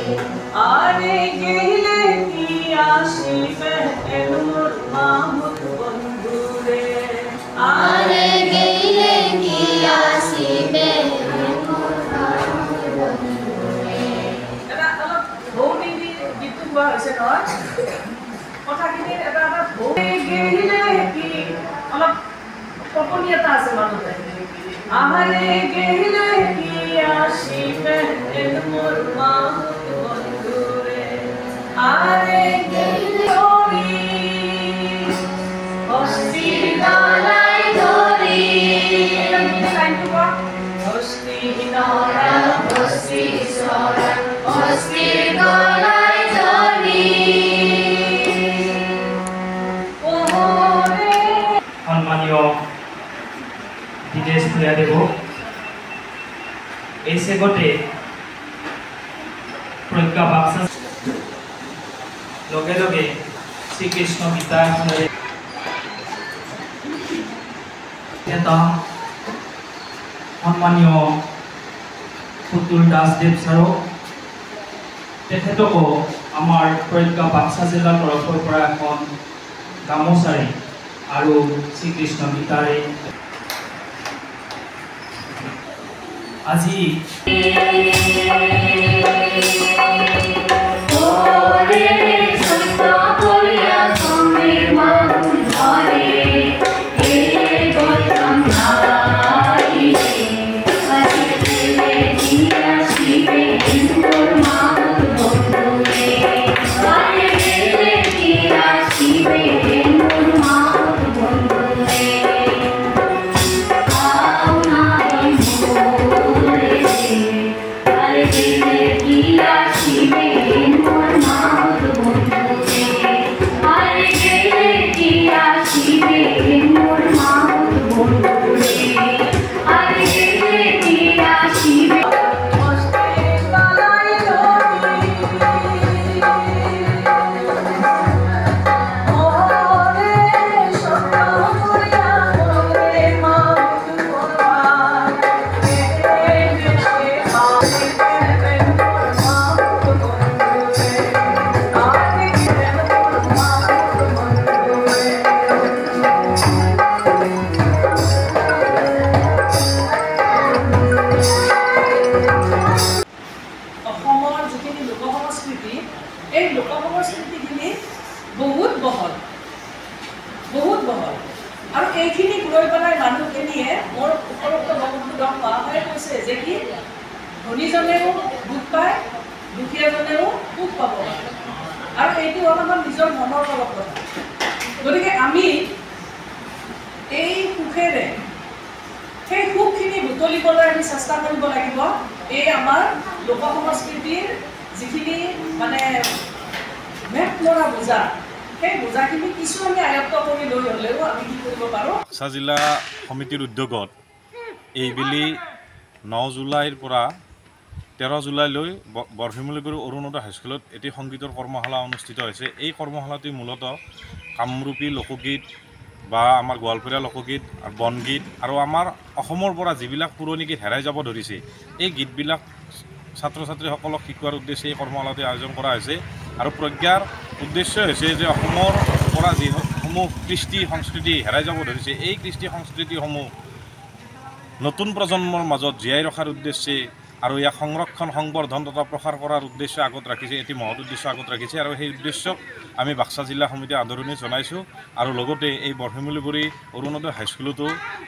আরে গেলে কি আসিবে এমন মাহমুদ বন্ধুরে আরে গেলে কি আসিবে এমন মাহমুদ বন্ধুরে এটা অলপ ভৌনি দি গীতটো গোৱা হৈছে নহয় কথাখিনি এটা এটা ভৌনি গেলে কি অলপ কপনি এটা আছে মাজতে আরে গেলে কি আসিবে এমন মাহমুদ বন্ধুরে আরে গেলে হস্তি গলায় ধরি হস্তি নরা হস্তি সরা হস্তি গলায় ধরি ওরে সম্মানীয় দীনেশ ভূঞাদেৱ এই চেগতে প্ৰজ্ঞা বাক্সা লগে লগে শ্ৰীকৃষ্ণ গীতাৰ এটা সম্মানীয় পুতুল দাসদেৱ ছাৰক তেখেতকো আমাৰ প্ৰজ্ঞা বাক্সা জিলাৰ তৰফৰ পৰা এখন গামোচাৰে আৰু শ্ৰীকৃষ্ণ গীতাৰে আজি ওরে সত্য করিয়া তুমি মন ধরে এ গৌতম নারী আসিবে দিয়া শিবে হিন্দুর মাহমুদ বন্ধুরে আরে গেলে কি আসিবে হিন্দুর মাহমুদ বন্ধুরে আও না বন্ধুরে আরে গেলে কি আসিবে হিন্দুর মাহমুদ বন্ধুরে আরে গেলে কি আসিবে হিন্দুর মাহমুদ বন্ধুরে আরে গেলে কি আসিবে হস্তি গলায় ধরি ওরে সত্য করিয়া ওরে মাহমুদ বলবান এ দেশে আসিবে এমন মাহমুদ বন্ধুরে আরে গেলে মাহমুদ বন্ধুরে অসমৰ যিখিনি লোকসংস্কৃতি এই লোকসংস্কৃতিখিনি বহুত বহল আৰু এইখিনিক লৈ পেলাই মানুহখিনিয়ে মোৰ উপৰোক্ত বক্তব্য কোৱাহে কৈছে যে কি ধনীজনেও দুখ পায় দুখীয়াজনেও সুখ পাব আৰু এইটো হ'ল আমাৰ নিজৰ মনৰ লগত কথা গতিকে আমি এই সুখেৰে সেই সুখখিনি বুটলিবলৈ আমি চেষ্টা কৰিব লাগিব এই আমাৰ লোক সংস্কৃতিৰ যিখিনি মানে মেপ মৰা বোজা সেই বোজাখিনি কিছু আমি আয়ত্ত কৰি লৈ হ'লেও আমি কি কৰিব পাৰোঁ বাক্সা জিলা সমিতিৰ উদ্যোগত এইবেলি 9 জুলাইৰ পৰা 13 জুলাইলৈ বৰশিমলুগুৰি অৰুণোদয় হাইস্কুলত এটি সংগীতৰ কৰ্মশালা অনুষ্ঠিত হৈছে এই কৰ্মশালাটি মূলতঃ কামৰূপী লোকগীত বা আমাৰ গোৱালপৰীয়া লোকগীত আৰু বনগীত আৰু আমাৰ অসমৰ পৰা যিবিলাক পুৰণি গীত হেৰাই যাব ধৰিছে এই গীতবিলাক ছাত্ৰ ছাত্ৰীসকলক শিকোৱাৰ উদ্দেশ্যে এই কৰ্মশালাটি আয়োজন কৰা হৈছে আৰু প্ৰজ্ঞাৰ উদ্দেশ্য হৈছে যে অসমৰ পৰা যিসমূহ কৃষ্টি সংস্কৃতি হেৰাই যাব ধৰিছে এই কৃষ্টি সংস্কৃতিসমূহ নতুন প্ৰজন্মৰ মাজত জীয়াই ৰখাৰ উদ্দেশ্যে আৰু ইয়াক সংৰক্ষণ সংবৰ্ধন তথা প্ৰসাৰ কৰাৰ উদ্দেশ্য আগত ৰাখিছে এটি মহৎ উদ্দেশ্য আগত ৰাখিছে আৰু সেই উদ্দেশ্যক আমি বাক্সা জিলা সমিতিয়ে আদৰণি জনাইছোঁ আৰু লগতে এই বৰশিমলুগুৰি অৰুণোদয় হাইস্কুলতো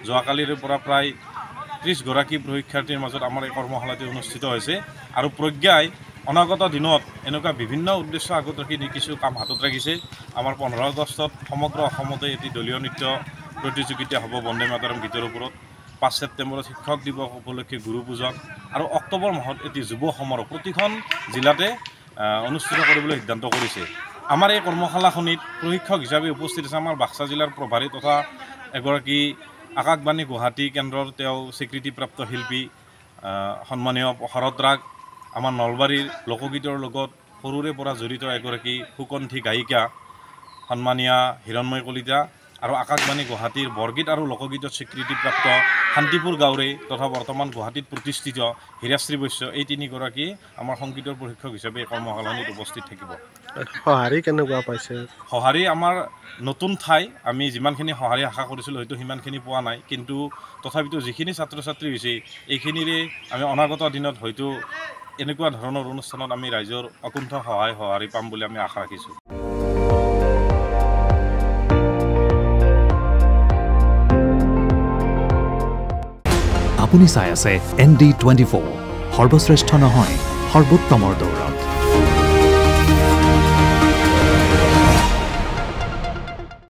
যোৱাকালিৰ পৰা প্ৰায় 30 গৰাকী প্ৰশিক্ষাৰ্থীৰ মাজত আমাৰ এই কৰ্মশালাটি অনুষ্ঠিত হৈছে আৰু প্ৰজ্ঞাই অনাগত দিনত এনেকুৱা বিভিন্ন উদ্দেশ্য আগত ৰাখি কিছু কাম হাতত ৰাখিছে আমাৰ 15 আগষ্টত সমগ্ৰ অসমতে এটি দলীয় নৃত্য প্ৰতিযোগিতা হ'ব বন্দে মাতৰম গীতৰ ওপৰত 5 ছেপ্টেম্বৰত শিক্ষক দিৱস উপলক্ষে গুৰু পূজন আৰু অক্টোবৰ মাহত এটি যুৱ সমাৰোহ প্ৰতিখন জিলাতে অনুষ্ঠিত কৰিবলৈ সিদ্ধান্ত কৰিছে আমাৰ এই কৰ্মশালাখনিত প্ৰশিক্ষক হিচাপে উপস্থিত আছে আমাৰ বাক্সা জিলাৰ প্ৰভাৰী তথা এগৰাকী আকাশবাণী গুৱাহাটী কেন্দ্ৰৰ তেওঁ স্বীকৃতিপ্ৰাপ্ত শিল্পী সন্মানীয় শৰৎ ৰাগ আমাৰ নলবাৰীৰ লোকগীতৰ লগত সৰুৰে পৰা জড়িত এগৰাকী সুকণ্ঠী গায়িকা সন্মানীয়া হিৰণময় কলিতা আৰু আকাশবাণী গুৱাহাটীৰ বৰগীত আৰু লোকগীতৰ স্বীকৃতিপ্ৰাপ্ত শান্তিপুৰ গাঁৱৰে তথা বৰ্তমান গুৱাহাটীত প্ৰতিষ্ঠিত হীৰাশ্ৰী বৈশ্য এই তিনিগৰাকী আমাৰ সংগীতৰ প্ৰশিক্ষক হিচাপে এই কৰ্মশালাত উপস্থিত থাকিব। সঁহাৰি কেনেকুৱা পাইছে? সঁহাৰি আমাৰ নতুন ঠাই, আমি যিমানখিনি সঁহাৰি আশা কৰিছিলোঁ হয়তো সিমানখিনি পোৱা নাই, কিন্তু তথাপিতো যিখিনি ছাত্ৰ ছাত্ৰী হৈছে এইখিনিৰে আমি অনাগত দিনত হয়তো এনেকুৱা ধৰণৰ অনুষ্ঠানত আমি ৰাইজৰ অকুণ্ঠ সঁহাৰি পাম বুলি আমি আশা ৰাখিছোঁ। আপুনি চাই আছে ND24, সৰ্বশ্ৰেষ্ঠ নহয় সৰ্বোত্তমৰ দৌৰত।